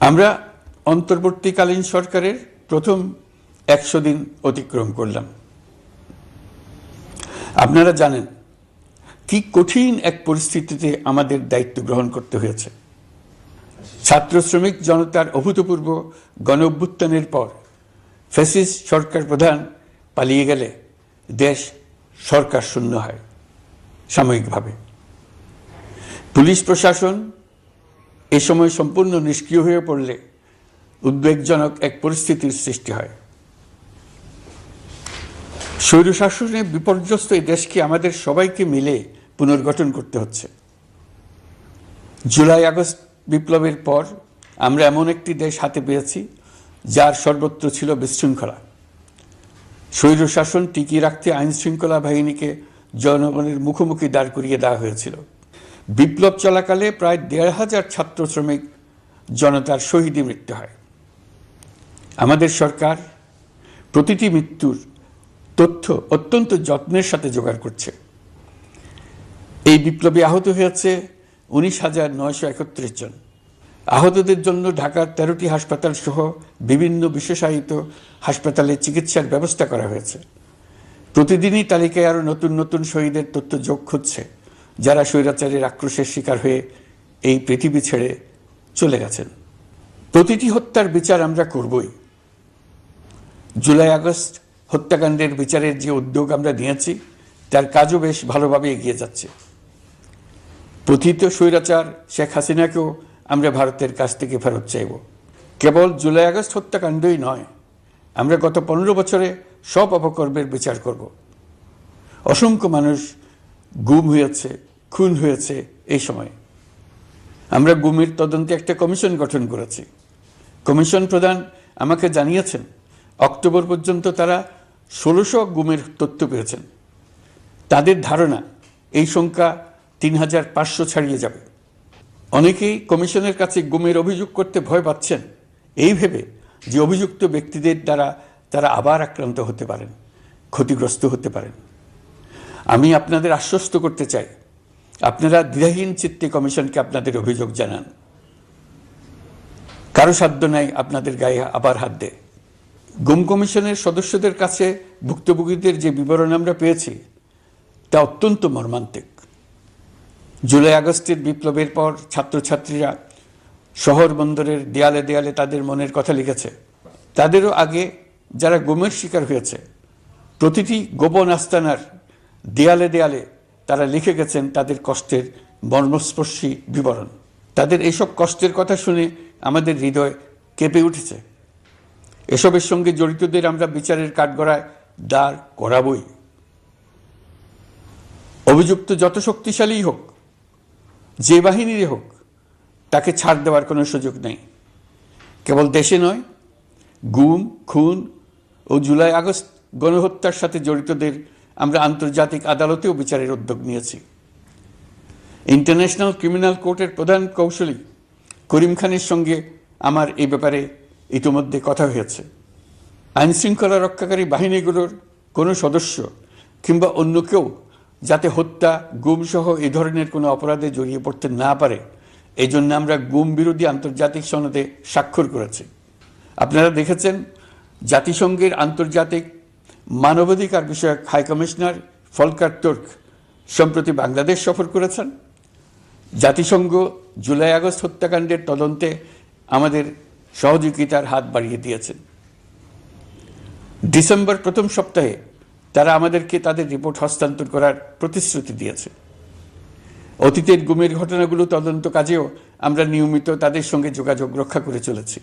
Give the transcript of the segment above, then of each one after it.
আমরা অন্তর্বর্তীকালীন সরকারের প্রথম 100 দিন অতিক্রম করলাম। আপনারা জানেন কি কঠিন এক পরিস্থিতিতে আমাদের দায়িত্ব গ্রহণ করতে হয়েছে। ছাত্র শ্রমিক জনতার অভূতপূর্ব গণ অভ্যুত্থানের পর ফ্যাসিস্ট সরকার প্রধান পালিয়ে গেলে দেশ সরকার শূন্য হয় সাময়িকভাবে। পুলিশ প্রশাসন এ সময় সম্পূর্ণ নিষ্ক্রিয় হয়ে পড়লে উদ্বেগজনক এক পরিস্থিতির সৃষ্টি হয়। স্বৈরশাসনে বিপর্যস্ত এই দেশকে আমাদের সবাইকে মিলে পুনর্গঠন করতে হচ্ছে। জুলাই আগস্ট বিপ্লবের পর আমরা এমন একটি দেশ হাতে পেয়েছি যার সর্বত্র ছিল বিশৃঙ্খলা। স্বৈরশাসন টিকিয়ে রাখতে আইন শৃঙ্খলা বাহিনীকে জনগণের মুখোমুখি দাঁড় করিয়ে দেওয়া হয়েছিল। বিপ্লব চলাকালে প্রায় 1,500 ছাত্র শ্রমিক জনতার শহীদী মৃত্যু হয়। আমাদের সরকার প্রতিটি মৃত্যুর তথ্য অত্যন্ত যত্নের সাথে জোগাড় করছে। এই বিপ্লবে আহত হয়েছে 19,931 জন। আহতদের জন্য ঢাকার 13টি হাসপাতাল সহ বিভিন্ন বিশেষায়িত হাসপাতালে চিকিৎসার ব্যবস্থা করা হয়েছে। প্রতিদিনই তালিকায় আরও নতুন নতুন শহীদের তথ্য যোগ হচ্ছে, যারা স্বৈরাচারের আক্রোশের শিকার হয়ে এই পৃথিবী ছেড়ে চলে গেছেন। প্রতিটি হত্যার বিচার আমরা করবই। জুলাই আগস্ট হত্যাকাণ্ডের বিচারের যে উদ্যোগ আমরা নিয়েছি তার কাজও বেশ ভালোভাবে এগিয়ে যাচ্ছে। পতিত স্বৈরাচার শেখ হাসিনাকেও আমরা ভারতের কাছ থেকে ফেরত চাইব। কেবল জুলাই আগস্ট হত্যাকাণ্ডই নয়, আমরা গত 15 বছরে সব অপকর্মের বিচার করব। অসংখ্য মানুষ গুম হয়েছে, খুন হয়েছে। এই সময় আমরা গুমের তদন্তে একটা কমিশন গঠন করেছি। কমিশন প্রধান আমাকে জানিয়েছেন অক্টোবর পর্যন্ত তারা 1600 গুমের তথ্য পেয়েছেন। তাদের ধারণা এই সংখ্যা 3,500 ছাড়িয়ে যাবে। অনেকেই কমিশনের কাছে গুমের অভিযোগ করতে ভয় পাচ্ছেন এই ভেবে যে অভিযুক্ত ব্যক্তিদের দ্বারা তারা আবার আক্রান্ত হতে পারেন, ক্ষতিগ্রস্ত হতে পারেন। আমি আপনাদের আশ্বস্ত করতে চাই, আপনারা দ্বিধাহীন চিত্তে কমিশনকে আপনাদের অভিযোগ জানান। কারো সাধ্য নাই আপনাদের গায়ে আবার হাত দেয়। গুম কমিশনের সদস্যদের কাছে ভুক্তভোগীদের যে বিবরণ আমরা পেয়েছি তা অত্যন্ত মর্মান্তিক। জুলাই আগস্টের বিপ্লবের পর ছাত্রছাত্রীরা শহর বন্দরের দেয়ালে দেয়ালে তাদের মনের কথা লিখেছে। তাদেরও আগে যারা গুমের শিকার হয়েছে প্রতিটি গোপন আস্তানার দেয়ালে দেয়ালে তারা লিখে গেছেন তাদের কষ্টের মর্মস্পর্শী বিবরণ। তাদের এইসব কষ্টের কথা শুনে আমাদের হৃদয় কেঁপে উঠেছে। এসবের সঙ্গে জড়িতদের আমরা বিচারের কাঠগড়ায় দাঁড় করাবই। অভিযুক্ত যত শক্তিশালী হোক, যে বাহিনীরই হোক, তাকে ছাড় দেওয়ার কোনো সুযোগ নেই। কেবল দেশে নয়, গুম, খুন ও জুলাই আগস্ট গণহত্যার সাথে জড়িতদের আমরা আন্তর্জাতিক আদালতেও বিচারের উদ্যোগ নিয়েছি। ইন্টারন্যাশনাল ক্রিমিনাল কোর্টের প্রধান কৌঁসুলি করিম খানের সঙ্গে আমার এই ব্যাপারে ইতিমধ্যে কথা হয়েছে। আইন শৃঙ্খলা রক্ষাকারী বাহিনীগুলোর কোনো সদস্য কিংবা অন্য কেউ যাতে হত্যা, গুম সহ এই ধরনের কোনো অপরাধে জড়িয়ে পড়তে না পারে, এই জন্য আমরা গুম বিরোধী আন্তর্জাতিক সনদে স্বাক্ষর করেছি। আপনারা দেখেছেন জাতিসংঘের আন্তর্জাতিক মানবাধিকার বিষয়ক হাই কমিশনার ফলকার তুর্ক সম্প্রতি বাংলাদেশ সফর করেছেন। জাতিসংঘ জুলাই আগস্ট হত্যাকাণ্ডের তদন্তে আমাদের সহযোগিতার হাত বাড়িয়ে দিয়েছেন। ডিসেম্বর প্রথম সপ্তাহে তারা আমাদেরকে তাদের রিপোর্ট হস্তান্তর করার প্রতিশ্রুতি দিয়েছে। অতীতের গুমের ঘটনাগুলো তদন্ত কাজেও আমরা নিয়মিত তাদের সঙ্গে যোগাযোগ রক্ষা করে চলেছি।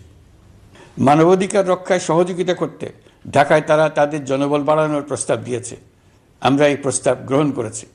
মানবাধিকার রক্ষায় সহযোগিতা করতে ঢাকায় তারা তাদের জনবল বাড়ানোর প্রস্তাব দিয়েছে। আমরা এই প্রস্তাব গ্রহণ করেছি।